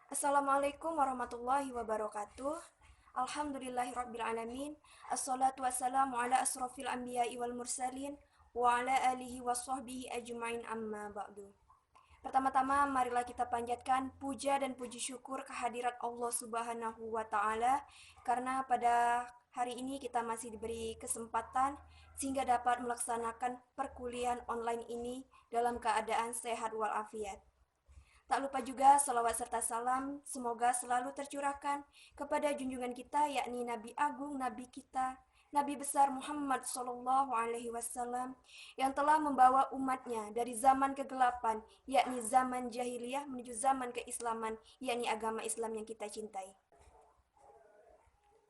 Assalamualaikum warahmatullahi wabarakatuh. Alhamdulillahirrabbilalamin. Assalatu wassalamu ala asrafil anbiya'i wal mursalin wa ala alihi wa sahbihi ajma'in amma ba'du. Pertama-tama marilah kita panjatkan puja dan puji syukur kehadirat Allah Subhanahu wa taala karena pada hari ini kita masih diberi kesempatan sehingga dapat melaksanakan perkuliahan online ini dalam keadaan sehat walafiat. Tak lupa juga salawat serta salam semoga selalu tercurahkan kepada junjungan kita yakni Nabi Agung, Nabi kita, Nabi besar Muhammad Sallallahu Alaihi Wasallam yang telah membawa umatnya dari zaman kegelapan yakni zaman jahiliyah menuju zaman keislaman yakni agama Islam yang kita cintai.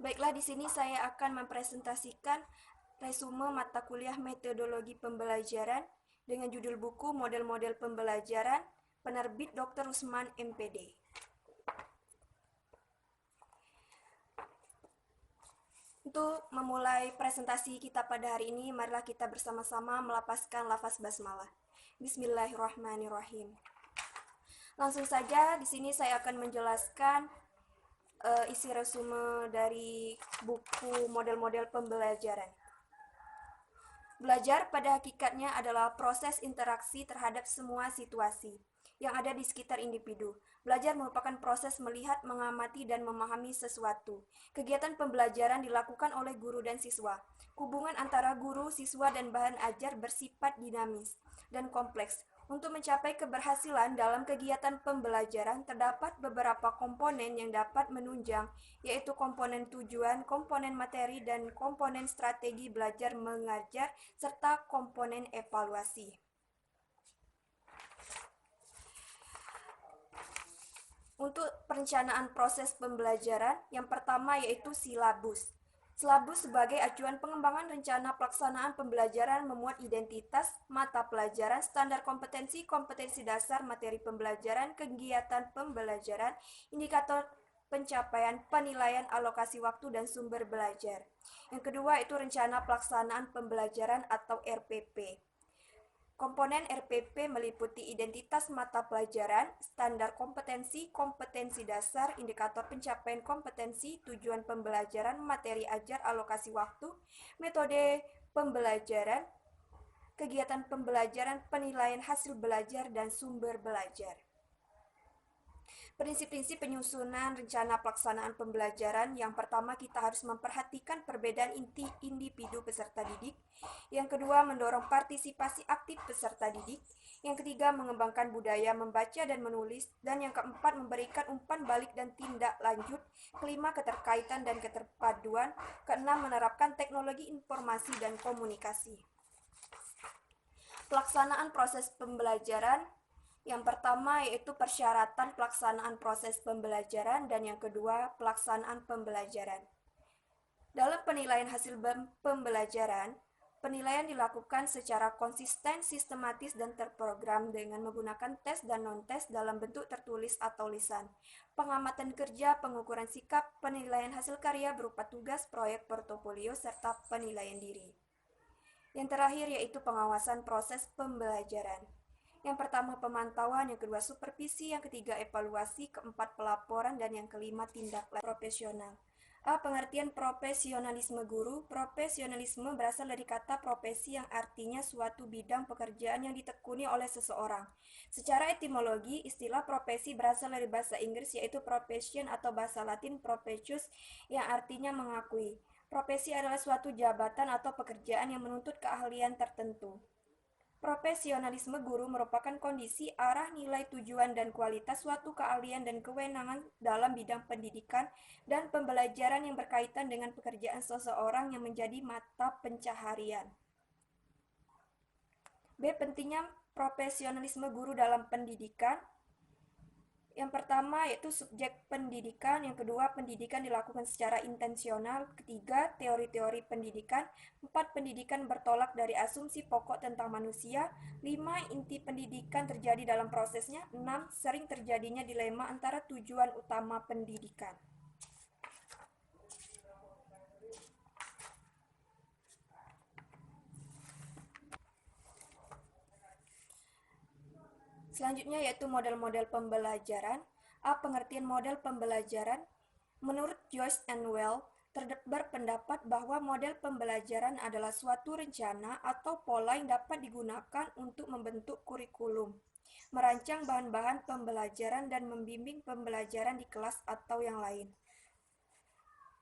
Baiklah, di sini saya akan mempresentasikan resume mata kuliah metodologi pembelajaran dengan judul buku model-model pembelajaran penerbit Dr. Rusman MPD. Untuk memulai presentasi kita pada hari ini, marilah kita bersama-sama melafazkan lafaz basmalah. Bismillahirrahmanirrahim. Langsung saja di sini saya akan menjelaskan isi resume dari buku model-model pembelajaran. Belajar pada hakikatnya adalah proses interaksi terhadap semua situasi yang ada di sekitar individu. Belajar merupakan proses melihat, mengamati, dan memahami sesuatu. Kegiatan pembelajaran dilakukan oleh guru dan siswa. Hubungan antara guru, siswa, dan bahan ajar bersifat dinamis dan kompleks. Untuk mencapai keberhasilan dalam kegiatan pembelajaran, terdapat beberapa komponen yang dapat menunjang, yaitu komponen tujuan, komponen materi, dan komponen strategi belajar mengajar, serta komponen evaluasi. Untuk perencanaan proses pembelajaran, yang pertama yaitu silabus. Silabus sebagai acuan pengembangan rencana pelaksanaan pembelajaran memuat identitas, mata pelajaran, standar kompetensi, kompetensi dasar, materi pembelajaran, kegiatan pembelajaran, indikator pencapaian, penilaian, alokasi waktu, dan sumber belajar. Yang kedua itu rencana pelaksanaan pembelajaran atau RPP. Komponen RPP meliputi identitas mata pelajaran, standar kompetensi, kompetensi dasar, indikator pencapaian kompetensi, tujuan pembelajaran, materi ajar, alokasi waktu, metode pembelajaran, kegiatan pembelajaran, penilaian hasil belajar, dan sumber belajar. Prinsip-prinsip penyusunan rencana pelaksanaan pembelajaran. Yang pertama, kita harus memperhatikan perbedaan inti individu peserta didik. Yang kedua, mendorong partisipasi aktif peserta didik. Yang ketiga, mengembangkan budaya membaca dan menulis. Dan yang keempat, memberikan umpan balik dan tindak lanjut. Kelima, keterkaitan dan keterpaduan. Keenam, menerapkan teknologi informasi dan komunikasi. Pelaksanaan proses pembelajaran. Yang pertama yaitu persyaratan pelaksanaan proses pembelajaran dan yang kedua pelaksanaan pembelajaran. Dalam penilaian hasil pembelajaran, penilaian dilakukan secara konsisten, sistematis, dan terprogram dengan menggunakan tes dan non-tes dalam bentuk tertulis atau lisan. Pengamatan kerja, pengukuran sikap, penilaian hasil karya berupa tugas, proyek, portofolio, serta penilaian diri. Yang terakhir yaitu pengawasan proses pembelajaran. Yang pertama pemantauan, yang kedua supervisi, yang ketiga evaluasi, keempat pelaporan, dan yang kelima tindak lanjut profesional. Pengertian profesionalisme guru. Profesionalisme berasal dari kata profesi yang artinya suatu bidang pekerjaan yang ditekuni oleh seseorang. Secara etimologi, istilah profesi berasal dari bahasa Inggris yaitu profession atau bahasa Latin professius yang artinya mengakui. Profesi adalah suatu jabatan atau pekerjaan yang menuntut keahlian tertentu. Profesionalisme guru merupakan kondisi, arah, nilai, tujuan, dan kualitas suatu keahlian dan kewenangan dalam bidang pendidikan dan pembelajaran yang berkaitan dengan pekerjaan seseorang yang menjadi mata pencaharian. B. Pentingnya profesionalisme guru dalam pendidikan. Yang pertama yaitu subjek pendidikan, yang kedua pendidikan dilakukan secara intensional, ketiga teori-teori pendidikan, empat pendidikan bertolak dari asumsi pokok tentang manusia, lima inti pendidikan terjadi dalam prosesnya, enam sering terjadinya dilema antara tujuan utama pendidikan. Selanjutnya yaitu model-model pembelajaran. A. Pengertian model pembelajaran. Menurut Joyce and Well, berpendapat bahwa model pembelajaran adalah suatu rencana atau pola yang dapat digunakan untuk membentuk kurikulum, merancang bahan-bahan pembelajaran, dan membimbing pembelajaran di kelas atau yang lain.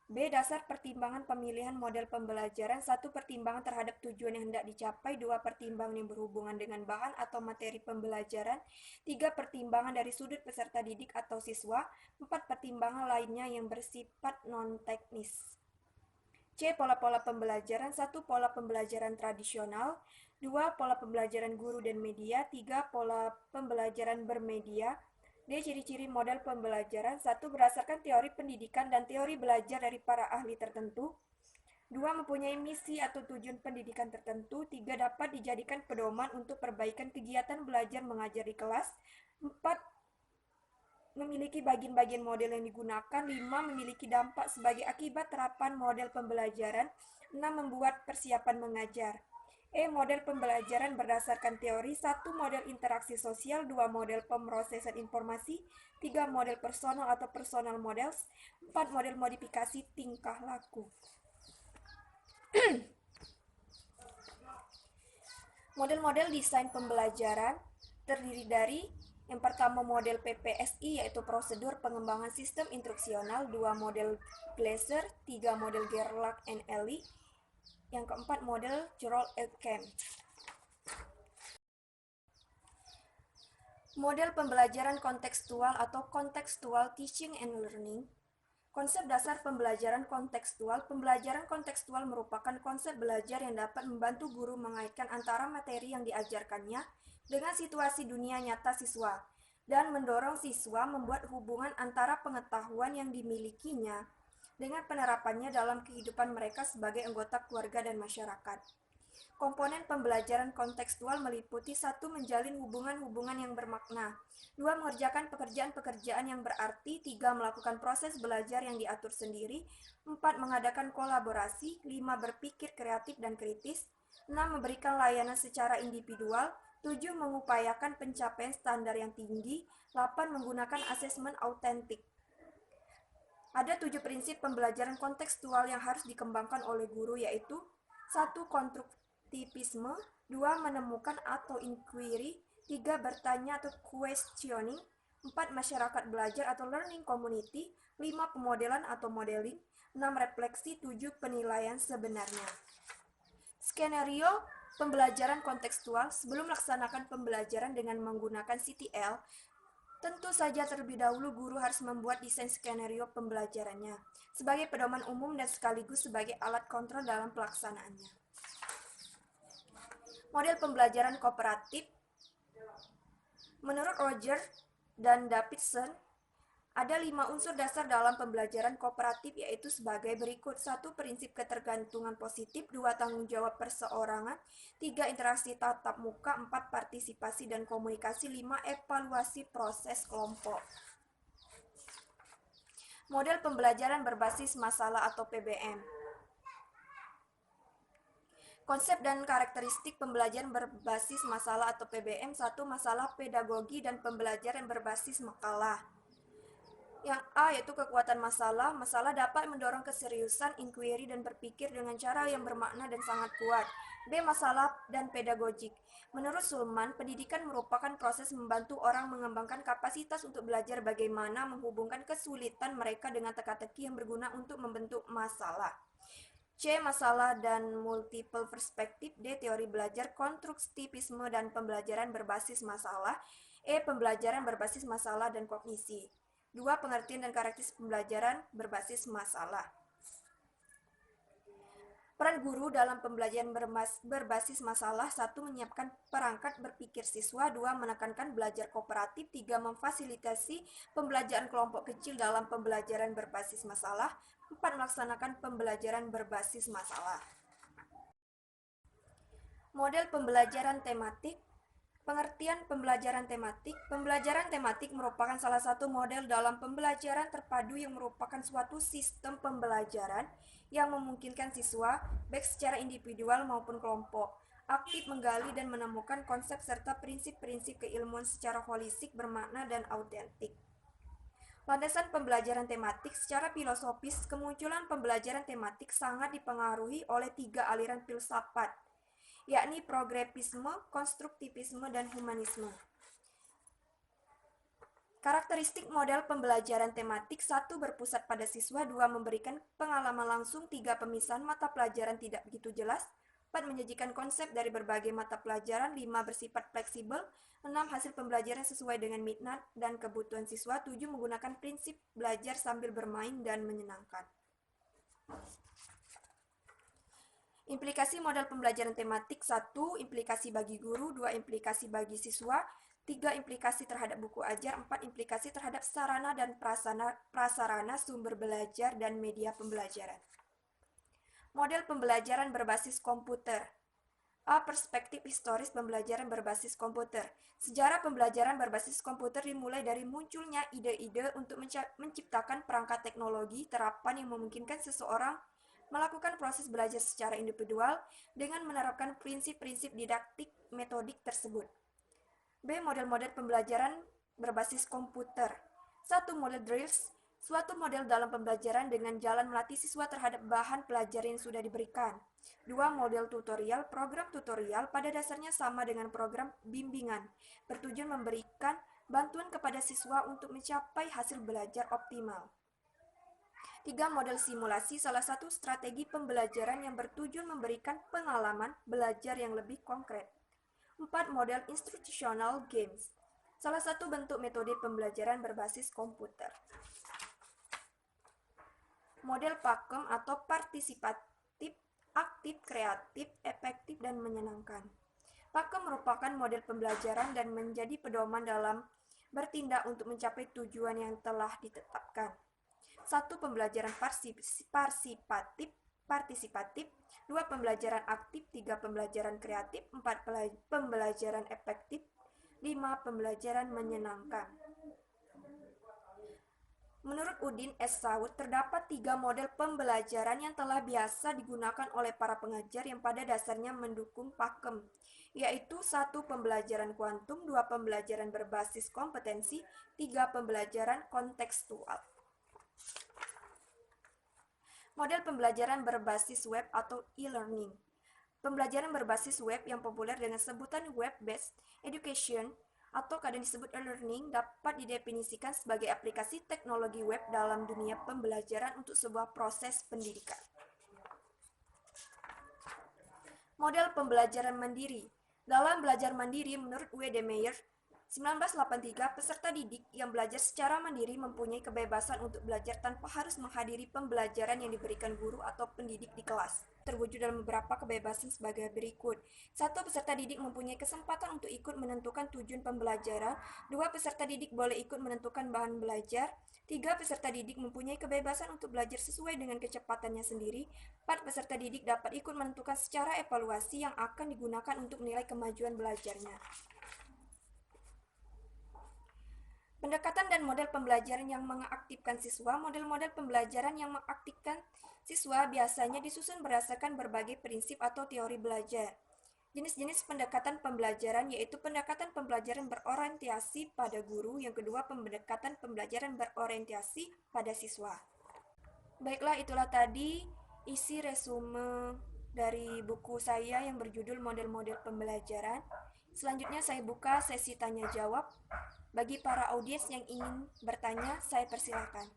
B. Dasar pertimbangan pemilihan model pembelajaran. 1. Pertimbangan terhadap tujuan yang hendak dicapai. 2. Pertimbangan yang berhubungan dengan bahan atau materi pembelajaran. 3. Pertimbangan dari sudut peserta didik atau siswa. 4. Pertimbangan lainnya yang bersifat non-teknis. C. Pola-pola pembelajaran. 1. Pola pembelajaran tradisional. 2. Pola pembelajaran guru dan media. 3. Pola pembelajaran bermedia. D. Ciri-ciri model pembelajaran. 1. Berdasarkan teori pendidikan dan teori belajar dari para ahli tertentu. 2. Mempunyai misi atau tujuan pendidikan tertentu. 3. Dapat dijadikan pedoman untuk perbaikan kegiatan belajar mengajar di kelas. 4. Memiliki bagian-bagian model yang digunakan. 5. Memiliki dampak sebagai akibat terapan model pembelajaran. 6. Membuat persiapan mengajar. Model pembelajaran berdasarkan teori. 1. Model interaksi sosial. 2. Model pemrosesan informasi. 3. Model personal atau personal models. 4. Model modifikasi tingkah laku. Model-model desain pembelajaran terdiri dari yang pertama model PPSI, yaitu prosedur pengembangan sistem instruksional. 2. Model Glaser. 3. Model Gerlach and Ellie. Yang keempat, model Joule-Aitken. Model pembelajaran kontekstual atau contextual teaching and learning. Konsep dasar pembelajaran kontekstual. Pembelajaran kontekstual merupakan konsep belajar yang dapat membantu guru mengaitkan antara materi yang diajarkannya dengan situasi dunia nyata siswa, dan mendorong siswa membuat hubungan antara pengetahuan yang dimilikinya dengan penerapannya dalam kehidupan mereka sebagai anggota keluarga dan masyarakat. Komponen pembelajaran kontekstual meliputi 1. Menjalin hubungan-hubungan yang bermakna. 2. Mengerjakan pekerjaan-pekerjaan yang berarti. 3. Melakukan proses belajar yang diatur sendiri. 4. Mengadakan kolaborasi. 5. Berpikir kreatif dan kritis. 6. Memberikan layanan secara individual. 7. Mengupayakan pencapaian standar yang tinggi. 8. Menggunakan asesmen autentik. Ada 7 prinsip pembelajaran kontekstual yang harus dikembangkan oleh guru, yaitu 1. Konstruktivisme. 2. Menemukan atau inquiry. 3. Bertanya atau questioning. 4. Masyarakat belajar atau learning community. 5. Pemodelan atau modeling. 6. Refleksi. 7. Penilaian sebenarnya. Skenario pembelajaran kontekstual. Sebelum melaksanakan pembelajaran dengan menggunakan CTL, tentu saja terlebih dahulu guru harus membuat desain skenario pembelajarannya sebagai pedoman umum dan sekaligus sebagai alat kontrol dalam pelaksanaannya. Model pembelajaran kooperatif. Menurut Roger dan Davidson, ada 5 unsur dasar dalam pembelajaran kooperatif, yaitu sebagai berikut. 1. Prinsip ketergantungan positif. 2. Tanggung jawab perseorangan. 3. Interaksi tatap muka. 4. Partisipasi dan komunikasi. 5. Evaluasi proses kelompok. Model pembelajaran berbasis masalah atau PBM. Konsep dan karakteristik pembelajaran berbasis masalah atau PBM. 1. Masalah pedagogi dan pembelajaran berbasis makalah. Yang A, yaitu kekuatan masalah. Masalah dapat mendorong keseriusan, inquiry, dan berpikir dengan cara yang bermakna dan sangat kuat. B. Masalah dan pedagogik. Menurut Sulman, pendidikan merupakan proses membantu orang mengembangkan kapasitas untuk belajar bagaimana menghubungkan kesulitan mereka dengan teka-teki yang berguna untuk membentuk masalah. C. Masalah dan multiple perspektif. D. Teori belajar, konstruktivisme, dan pembelajaran berbasis masalah. E. Pembelajaran berbasis masalah dan kognisi. 2. Pengertian dan karakteristik pembelajaran berbasis masalah. Peran guru dalam pembelajaran berbasis masalah. 1. Menyiapkan perangkat berpikir siswa. 2. Menekankan belajar kooperatif. 3. Memfasilitasi pembelajaran kelompok kecil dalam pembelajaran berbasis masalah. 4. Melaksanakan pembelajaran berbasis masalah. Model pembelajaran tematik. Pengertian pembelajaran tematik. Pembelajaran tematik merupakan salah satu model dalam pembelajaran terpadu yang merupakan suatu sistem pembelajaran yang memungkinkan siswa, baik secara individual maupun kelompok, aktif menggali dan menemukan konsep serta prinsip-prinsip keilmuan secara holistik, bermakna, dan autentik. Landasan pembelajaran tematik secara filosofis, kemunculan pembelajaran tematik sangat dipengaruhi oleh 3 aliran filsafat, yakni progresivisme, konstruktivisme, dan humanisme. Karakteristik model pembelajaran tematik: 1. Berpusat pada siswa. 2. Memberikan pengalaman langsung. 3. Pemisahan mata pelajaran tidak begitu jelas. 4. Menyajikan konsep dari berbagai mata pelajaran. 5. Bersifat fleksibel. 6. Hasil pembelajaran sesuai dengan minat dan kebutuhan siswa. 7. Menggunakan prinsip belajar sambil bermain dan menyenangkan. Implikasi model pembelajaran tematik: 1. Implikasi bagi guru. 2. Implikasi bagi siswa. 3. Implikasi terhadap buku ajar. 4. Implikasi terhadap sarana dan prasarana sumber belajar dan media pembelajaran. Model pembelajaran berbasis komputer. A. Perspektif historis pembelajaran berbasis komputer. Sejarah pembelajaran berbasis komputer dimulai dari munculnya ide-ide untuk menciptakan perangkat teknologi terapan yang memungkinkan seseorang melakukan proses belajar secara individual dengan menerapkan prinsip-prinsip didaktik metodik tersebut. B. Model-model pembelajaran berbasis komputer. 1. Model drills, suatu model dalam pembelajaran dengan jalan melatih siswa terhadap bahan pelajaran yang sudah diberikan. 2. Model tutorial, program tutorial pada dasarnya sama dengan program bimbingan, bertujuan memberikan bantuan kepada siswa untuk mencapai hasil belajar optimal. 3. Model simulasi, salah satu strategi pembelajaran yang bertujuan memberikan pengalaman belajar yang lebih konkret. 4. Model institutional games, salah satu bentuk metode pembelajaran berbasis komputer. Model pakem atau partisipatif, aktif, kreatif, efektif, dan menyenangkan. Pakem merupakan model pembelajaran dan menjadi pedoman dalam bertindak untuk mencapai tujuan yang telah ditetapkan. 1. Pembelajaran partisipatif. 2. Pembelajaran aktif. 3. Pembelajaran kreatif. 4. Pembelajaran efektif. 5. Pembelajaran menyenangkan. Menurut Udin S. Saud, terdapat 3 model pembelajaran yang telah biasa digunakan oleh para pengajar yang pada dasarnya mendukung pakem, yaitu 1. Pembelajaran kuantum. 2. Pembelajaran berbasis kompetensi. 3. Pembelajaran kontekstual. Model pembelajaran berbasis web atau e-learning. Pembelajaran berbasis web yang populer dengan sebutan web-based education atau kadang disebut e-learning dapat didefinisikan sebagai aplikasi teknologi web dalam dunia pembelajaran untuk sebuah proses pendidikan. Model pembelajaran mandiri. Dalam belajar mandiri, menurut W. D. Meyer, 1983, peserta didik yang belajar secara mandiri mempunyai kebebasan untuk belajar tanpa harus menghadiri pembelajaran yang diberikan guru atau pendidik di kelas. Terwujud dalam beberapa kebebasan sebagai berikut. 1. Peserta didik mempunyai kesempatan untuk ikut menentukan tujuan pembelajaran. 2. Peserta didik boleh ikut menentukan bahan belajar. 3. Peserta didik mempunyai kebebasan untuk belajar sesuai dengan kecepatannya sendiri. 4. Peserta didik dapat ikut menentukan secara evaluasi yang akan digunakan untuk menilai kemajuan belajarnya. Pendekatan dan model pembelajaran yang mengaktifkan siswa. Model-model pembelajaran yang mengaktifkan siswa biasanya disusun berdasarkan berbagai prinsip atau teori belajar. Jenis-jenis pendekatan pembelajaran yaitu pendekatan pembelajaran berorientasi pada guru, yang kedua pendekatan pembelajaran berorientasi pada siswa. Baiklah, itulah tadi isi resume dari buku saya yang berjudul Model-model Pembelajaran. Selanjutnya saya buka sesi tanya jawab. Bagi para audiens yang ingin bertanya, saya persilakan.